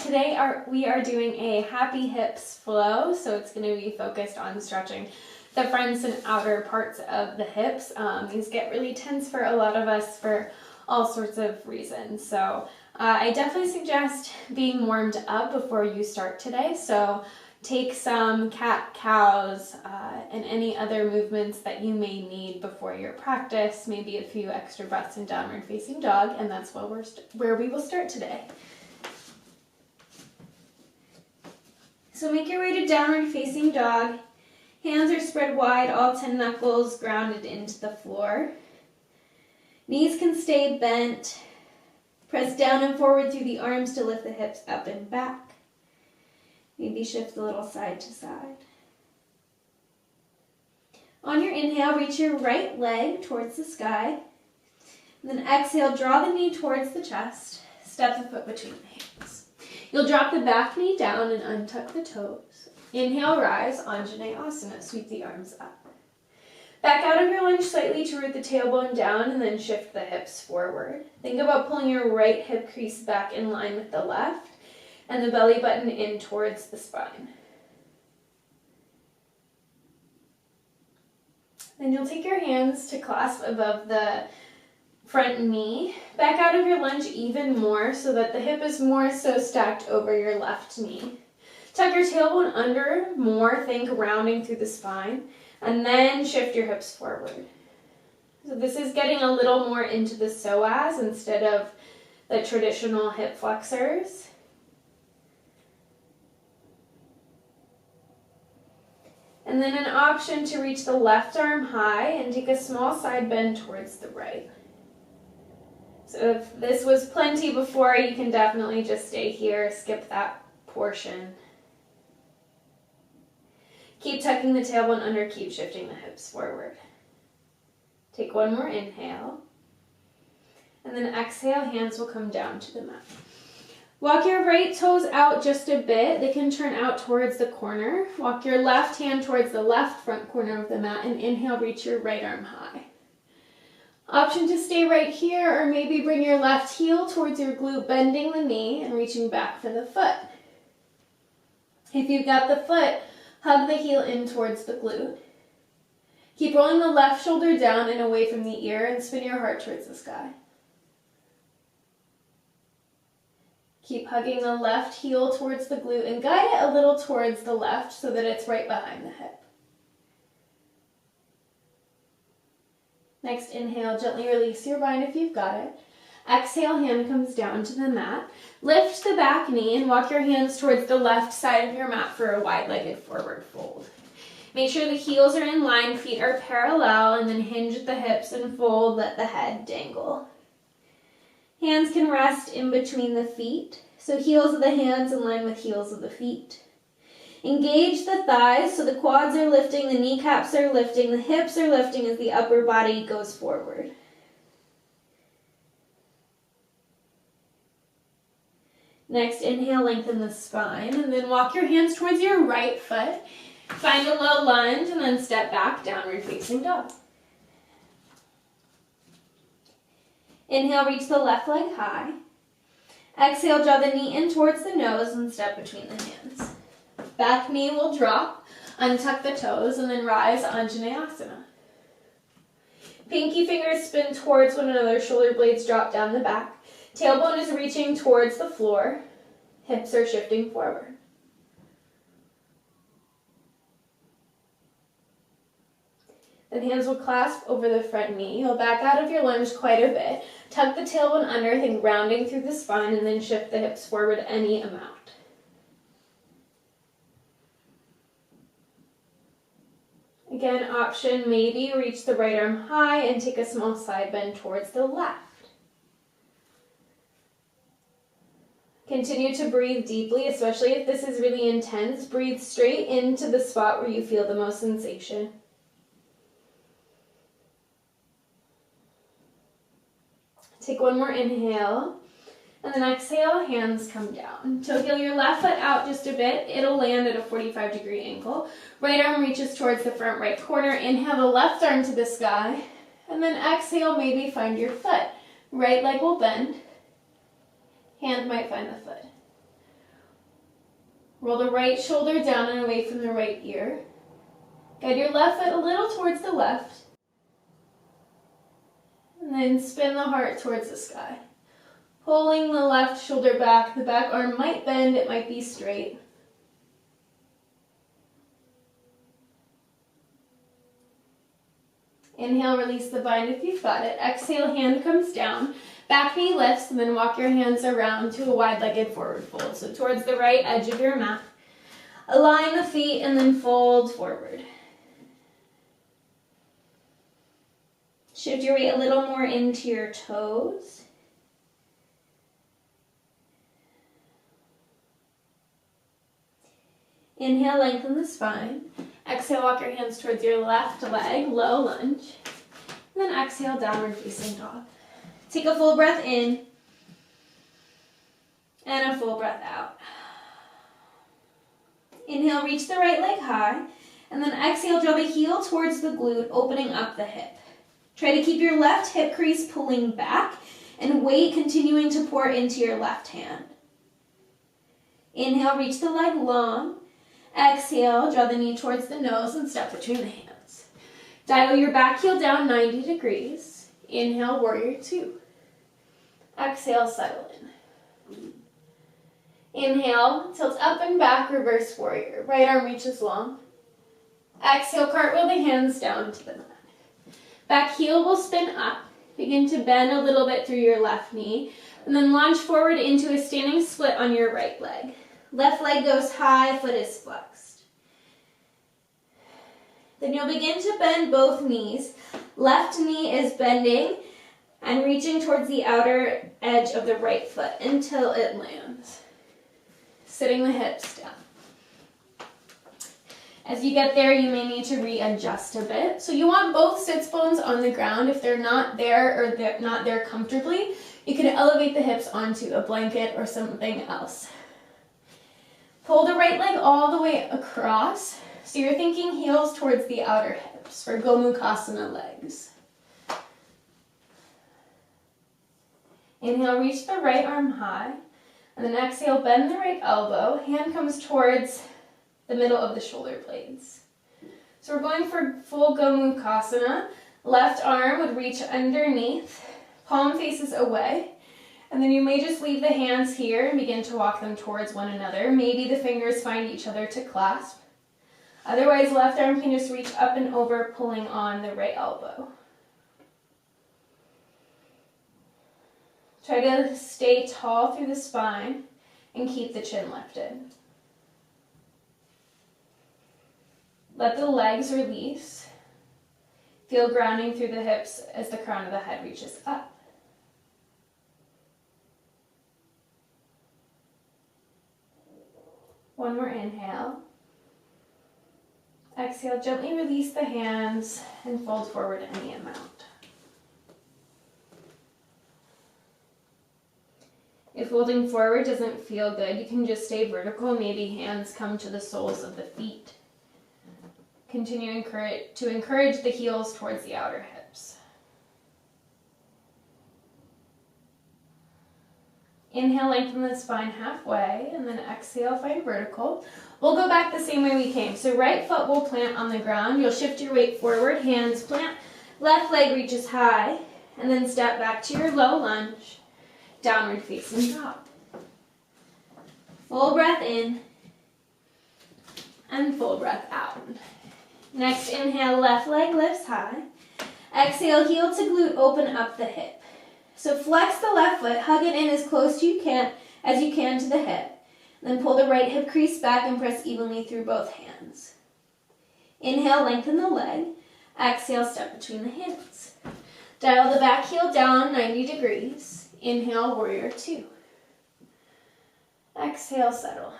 today we are doing a happy hips flow, so it's going to be focused on stretching the fronts and outer parts of the hips. These get really tense for a lot of us for all sorts of reasons. So I definitely suggest being warmed up before you start today. So take some cat-cows and any other movements that you may need before your practice, maybe a few extra breaths in downward facing dog, and that's where we will start today. So make your way to downward facing dog. Hands are spread wide, all 10 knuckles grounded into the floor. Knees can stay bent. Press down and forward through the arms to lift the hips up and back. Maybe shift a little side to side. On your inhale, reach your right leg towards the sky. And then exhale, draw the knee towards the chest. Step the foot between the hands. You'll drop the back knee down and untuck the toes. Inhale, rise, Anjaneyasana. Sweep the arms up. Back out of your lunge slightly to root the tailbone down and then shift the hips forward. Think about pulling your right hip crease back in line with the left and the belly button in towards the spine. Then you'll take your hands to clasp above the front knee. Back out of your lunge even more so that the hip is more so stacked over your left knee. Tuck your tailbone under more, think rounding through the spine, and then shift your hips forward. So this is getting a little more into the psoas instead of the traditional hip flexors. And then an option to reach the left arm high and take a small side bend towards the right. So if this was plenty before, you can definitely just stay here, skip that portion. Keep tucking the tailbone under, keep shifting the hips forward. Take one more inhale. And then exhale, hands will come down to the mat. Walk your right toes out just a bit. They can turn out towards the corner. Walk your left hand towards the left front corner of the mat and inhale, reach your right arm high. Option to stay right here or maybe bring your left heel towards your glute, bending the knee and reaching back for the foot. If you've got the foot, hug the heel in towards the glute. Keep rolling the left shoulder down and away from the ear and spin your heart towards the sky. Keep hugging the left heel towards the glute and guide it a little towards the left so that it's right behind the hip. Next, inhale, gently release your bind if you've got it. Exhale, hand comes down to the mat. Lift the back knee and walk your hands towards the left side of your mat for a wide-legged forward fold. Make sure the heels are in line, feet are parallel, and then hinge the hips and fold, let the head dangle. Hands can rest in between the feet, so heels of the hands in line with heels of the feet. Engage the thighs so the quads are lifting, the kneecaps are lifting, the hips are lifting as the upper body goes forward. Next, inhale, lengthen the spine, and then walk your hands towards your right foot. Find a low lunge, and then step back, downward facing dog. Inhale, reach the left leg high. Exhale, draw the knee in towards the nose and step between the hands. Back knee will drop, untuck the toes, and then rise Anjaneyasana. Pinky fingers spin towards one another, shoulder blades drop down the back. Tailbone is reaching towards the floor. Hips are shifting forward. Then hands will clasp over the front knee. You'll back out of your lunge quite a bit. Tuck the tailbone under, think rounding through the spine, and then shift the hips forward any amount. Again, option maybe reach the right arm high and take a small side bend towards the left. Continue to breathe deeply, especially if this is really intense. Breathe straight into the spot where you feel the most sensation. Take one more inhale, and then exhale, hands come down. Toe heel your left foot out just a bit. It'll land at a 45-degree angle. Right arm reaches towards the front right corner. Inhale the left arm to the sky, and then exhale, maybe find your foot. Right leg will bend. Hand might find the foot. Roll the right shoulder down and away from the right ear. Guide your left foot a little towards the left. And then spin the heart towards the sky. Pulling the left shoulder back. The back arm might bend, it might be straight. Inhale, release the bind if you've got it. Exhale, hand comes down. Back knee lifts, and then walk your hands around to a wide-legged forward fold. So towards the right edge of your mat. Align the feet and then fold forward. Shift your weight a little more into your toes. Inhale, lengthen the spine. Exhale, walk your hands towards your left leg, low lunge. And then exhale, downward facing dog. Take a full breath in and a full breath out. Inhale, reach the right leg high, and then exhale, draw the heel towards the glute, opening up the hip. Try to keep your left hip crease pulling back and weight continuing to pour into your left hand. Inhale, reach the leg long. Exhale, draw the knee towards the nose and step between the hands. Dial your back heel down 90 degrees. Inhale, warrior two. Exhale, settle in. Inhale, tilt up and back, reverse warrior. Right arm reaches long. Exhale, cartwheel the hands down to the mat. Back heel will spin up. Begin to bend a little bit through your left knee. And then launch forward into a standing split on your right leg. Left leg goes high, foot is flexed. Then you'll begin to bend both knees. Left knee is bending and reaching towards the outer edge of the right foot until it lands. Sitting the hips down. As you get there, you may need to readjust a bit. So you want both sits bones on the ground. If they're not there or they're not there comfortably, you can elevate the hips onto a blanket or something else. Pull the right leg all the way across. So you're thinking heels towards the outer hips for Gomukhasana legs. Inhale, reach the right arm high. And then exhale, bend the right elbow. Hand comes towards the middle of the shoulder blades. So we're going for full Gomukhasana. Left arm would reach underneath. Palm faces away. And then you may just leave the hands here and begin to walk them towards one another. Maybe the fingers find each other to clasp. Otherwise, left arm can just reach up and over, pulling on the right elbow. Try to stay tall through the spine and keep the chin lifted. Let the legs release. Feel grounding through the hips as the crown of the head reaches up. One more inhale. Exhale, gently release the hands and fold forward any amount. If folding forward doesn't feel good, you can just stay vertical. Maybe hands come to the soles of the feet. Continue to encourage the heels towards the outer hips. Inhale, lengthen the spine halfway, and then exhale, find vertical. We'll go back the same way we came. So right foot will plant on the ground. You'll shift your weight forward, hands plant, left leg reaches high, and then step back to your low lunge, downward facing dog. Full breath in, and full breath out. Next, inhale, left leg lifts high. Exhale, heel to glute, open up the hip. So flex the left foot, hug it in as close as you can to the hip. Then pull the right hip crease back and press evenly through both hands. Inhale, lengthen the leg. Exhale, step between the hands. Dial the back heel down 90 degrees. Inhale, warrior two. Exhale, settle.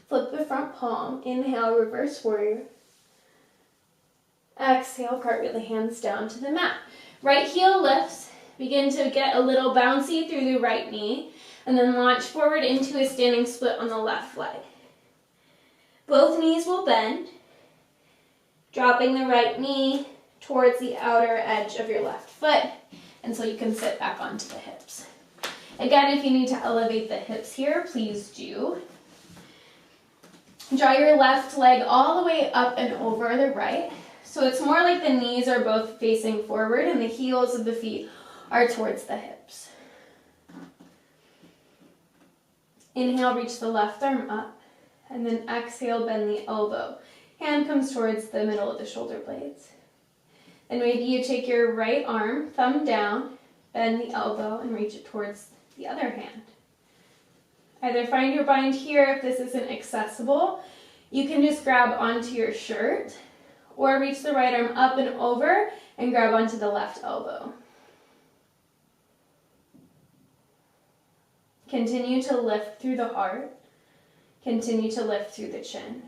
Flip the front palm. Inhale, reverse warrior. Exhale, cartwheel the hands down to the mat. Right heel lifts. Begin to get a little bouncy through the right knee. And then launch forward into a standing split on the left leg. Both knees will bend. Dropping the right knee towards the outer edge of your left foot until you can sit back onto the hips. Again, if you need to elevate the hips here, please do. Draw your left leg all the way up and over the right. So it's more like the knees are both facing forward and the heels of the feet are towards the hips. Inhale, reach the left arm up, and then exhale, bend the elbow. Hand comes towards the middle of the shoulder blades. And maybe you take your right arm, thumb down, bend the elbow, and reach it towards the other hand. Either find your bind here if this isn't accessible. You can just grab onto your shirt, or reach the right arm up and over and grab onto the left elbow. Continue to lift through the heart. Continue to lift through the chin.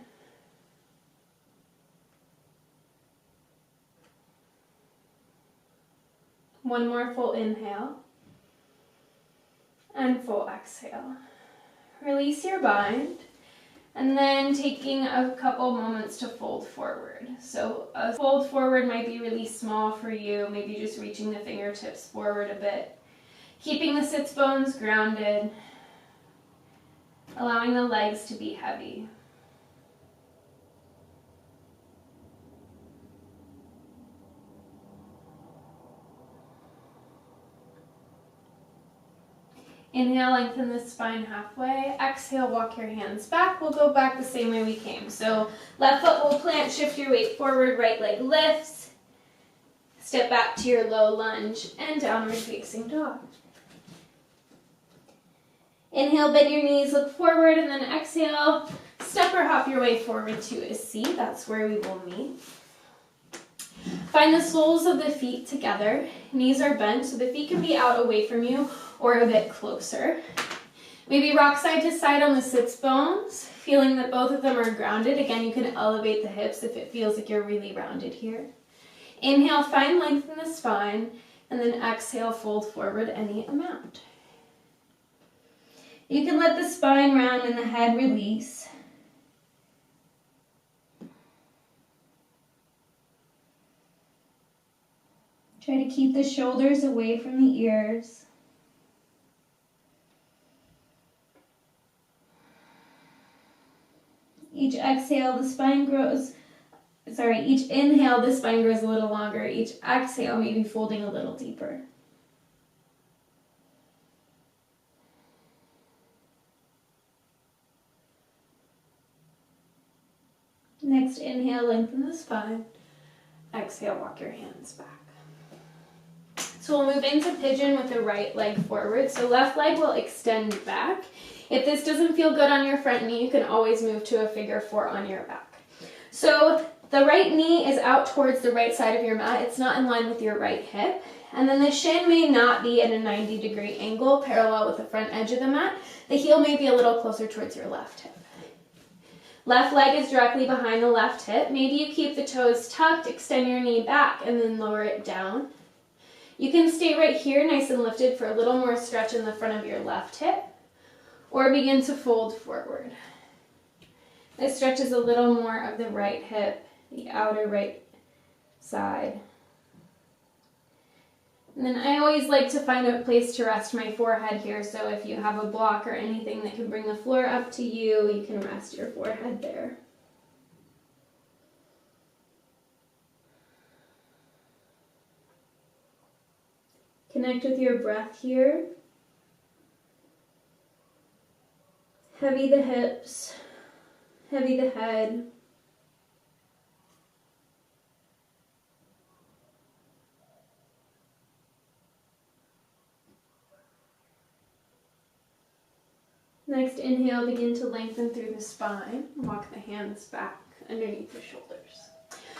One more full inhale and full exhale. Release your bind, and then taking a couple moments to fold forward. So a fold forward might be really small for you, maybe just reaching the fingertips forward a bit. Keeping the sits bones grounded, allowing the legs to be heavy. Inhale, lengthen the spine halfway. Exhale, walk your hands back. We'll go back the same way we came. So left foot will plant, shift your weight forward, right leg lifts. Step back to your low lunge and downward facing dog. Inhale, bend your knees, look forward, and then exhale, step or hop your way forward to a seat. That's where we will meet. Find the soles of the feet together. Knees are bent, so the feet can be out away from you or a bit closer. Maybe rock side to side on the sits bones, feeling that both of them are grounded. Again, you can elevate the hips if it feels like you're really rounded here. Inhale, find length in the spine, and then exhale, fold forward any amount. You can let the spine round and the head release. Try to keep the shoulders away from the ears. Each exhale, the spine grows. Each inhale, the spine grows a little longer. Each exhale, maybe folding a little deeper. Next inhale, lengthen the spine. Exhale, walk your hands back. So we'll move into pigeon with the right leg forward. So left leg will extend back. If this doesn't feel good on your front knee, you can always move to a figure four on your back. So the right knee is out towards the right side of your mat. It's not in line with your right hip. And then the shin may not be at a 90-degree angle parallel with the front edge of the mat. The heel may be a little closer towards your left hip. Left leg is directly behind the left hip. Maybe you keep the toes tucked, extend your knee back, and then lower it down. You can stay right here, nice and lifted, for a little more stretch in the front of your left hip, or begin to fold forward. This stretches a little more of the right hip, the outer right side. And then I always like to find a place to rest my forehead here, so if you have a block or anything that can bring the floor up to you, you can rest your forehead there. Connect with your breath here. Heavy the hips, heavy the head. Next inhale, begin to lengthen through the spine. Walk the hands back underneath the shoulders.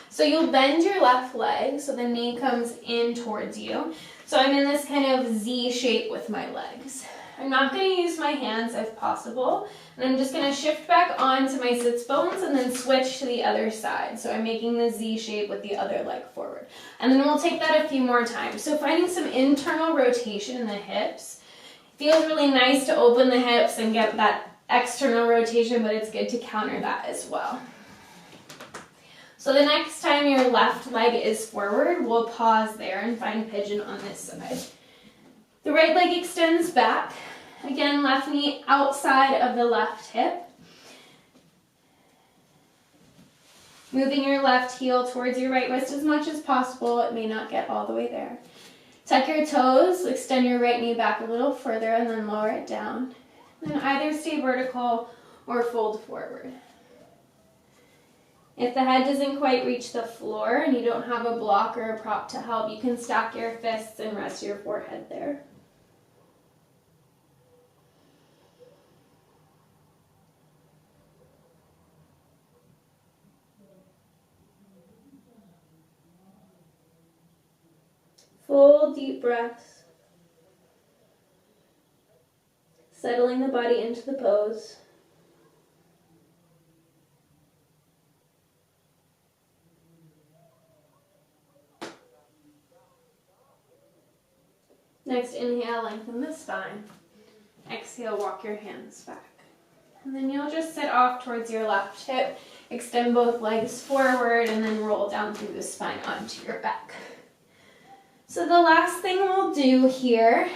So you'll bend your left leg so the knee comes in towards you. So I'm in this kind of Z shape with my legs. I'm not going to use my hands if possible, and I'm just going to shift back onto my sits bones and then switch to the other side. So I'm making the Z shape with the other leg forward. And then we'll take that a few more times. So finding some internal rotation in the hips. Feels really nice to open the hips and get that external rotation, but it's good to counter that as well. So the next time your left leg is forward, we'll pause there and find pigeon on this side. The right leg extends back. Again, left knee outside of the left hip. Moving your left heel towards your right wrist as much as possible. It may not get all the way there. Tuck your toes, extend your right knee back a little further, and then lower it down. Then either stay vertical or fold forward. If the head doesn't quite reach the floor and you don't have a block or a prop to help, you can stack your fists and rest your forehead there. Full deep breaths. Settling the body into the pose. Next, inhale, lengthen the spine. Exhale, walk your hands back. And then you'll just sit off towards your left hip, extend both legs forward, and then roll down through the spine onto your back. So the last thing we'll do here,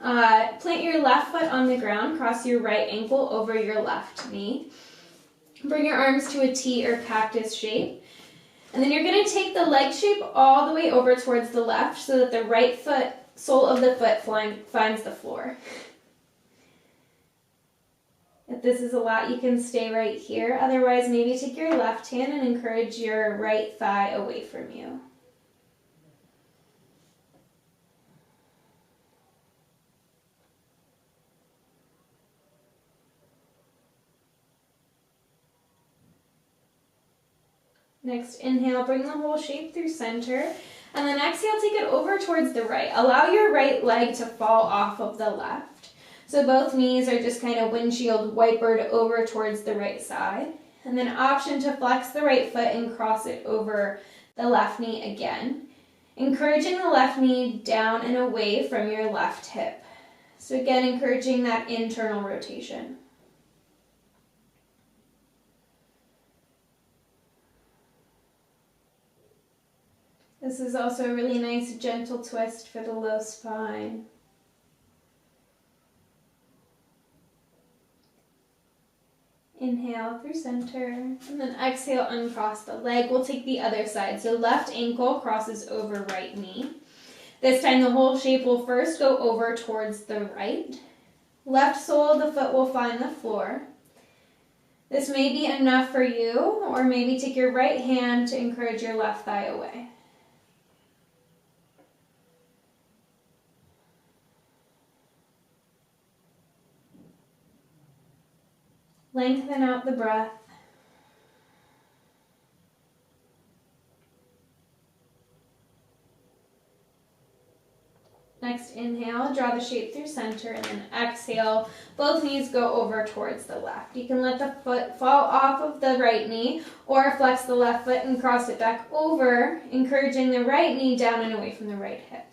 plant your left foot on the ground, cross your right ankle over your left knee. Bring your arms to a T or cactus shape. And then you're going to take the leg shape all the way over towards the left so that the right foot, sole of the foot finds the floor. If this is a lot, you can stay right here. Otherwise, maybe take your left hand and encourage your right thigh away from you. Next, inhale, bring the whole shape through center. And then exhale, take it over towards the right. Allow your right leg to fall off of the left. So both knees are just kind of windshield wipered over towards the right side. And then option to flex the right foot and cross it over the left knee again. Encouraging the left knee down and away from your left hip. So again, encouraging that internal rotation. This is also a really nice gentle twist for the low spine. Inhale through center, and then exhale, uncross the leg. We'll take the other side. So left ankle crosses over right knee. This time the whole shape will first go over towards the right. Left sole of the foot will find the floor. This may be enough for you, or maybe take your right hand to encourage your left thigh away. Lengthen out the breath. Next, inhale, draw the shape through center, and then exhale, both knees go over towards the left. You can let the foot fall off of the right knee, or flex the left foot and cross it back over, encouraging the right knee down and away from the right hip.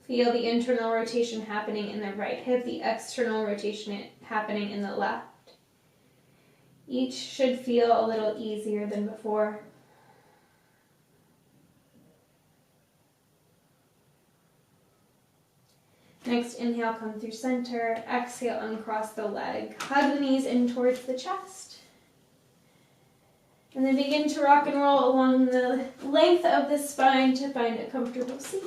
Feel the internal rotation happening in the right hip, the external rotation happening in the left. Each should feel a little easier than before. Next, inhale, come through center. Exhale, uncross the leg. Hug the knees in towards the chest. And then begin to rock and roll along the length of the spine to find a comfortable seat.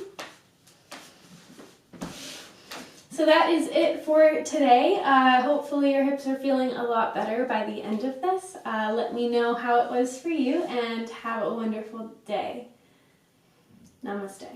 So that is it for today. Hopefully your hips are feeling a lot better by the end of this. Let me know how it was for you, and have a wonderful day. Namaste.